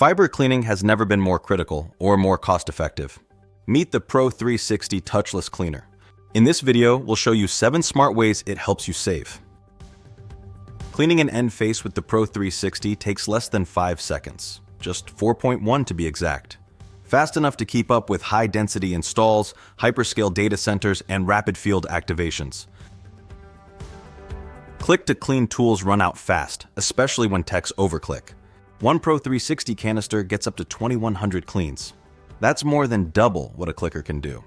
Fiber cleaning has never been more critical or more cost-effective. Meet the Pro360 Touchless Cleaner. In this video, we'll show you 7 smart ways it helps you save. Cleaning an end face with the Pro360 takes less than 5 seconds, just 4.1 to be exact. Fast enough to keep up with high-density installs, hyperscale data centers, and rapid field activations. Click-to-clean tools run out fast, especially when techs overclick. One Pro360 canister gets up to 2,100 cleans. That's more than double what a clicker can do.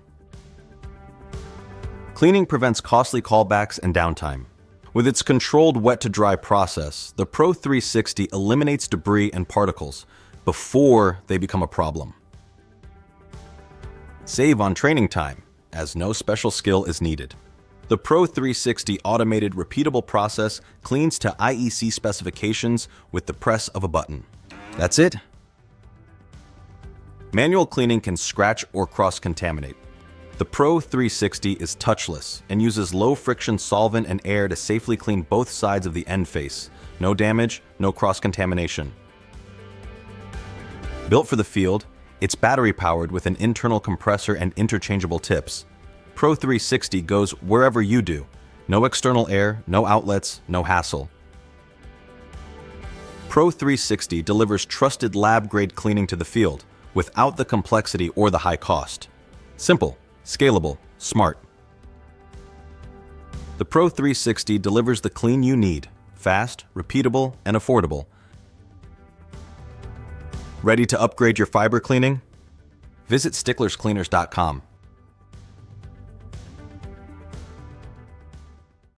Cleaning prevents costly callbacks and downtime. With its controlled wet-to-dry process, the Pro360 eliminates debris and particles before they become a problem. Save on training time, as no special skill is needed. The Pro360 automated repeatable process cleans to IEC specifications with the press of a button. That's it. Manual cleaning can scratch or cross-contaminate. The Pro360 is touchless and uses low-friction solvent and air to safely clean both sides of the end face. No damage, no cross-contamination. Built for the field, it's battery-powered with an internal compressor and interchangeable tips. Pro360 goes wherever you do. No external air, no outlets, no hassle. Pro360 delivers trusted lab-grade cleaning to the field without the complexity or the high cost. Simple, scalable, smart. The Pro360 delivers the clean you need, fast, repeatable, and affordable. Ready to upgrade your fiber cleaning? Visit sticklerscleaners.com.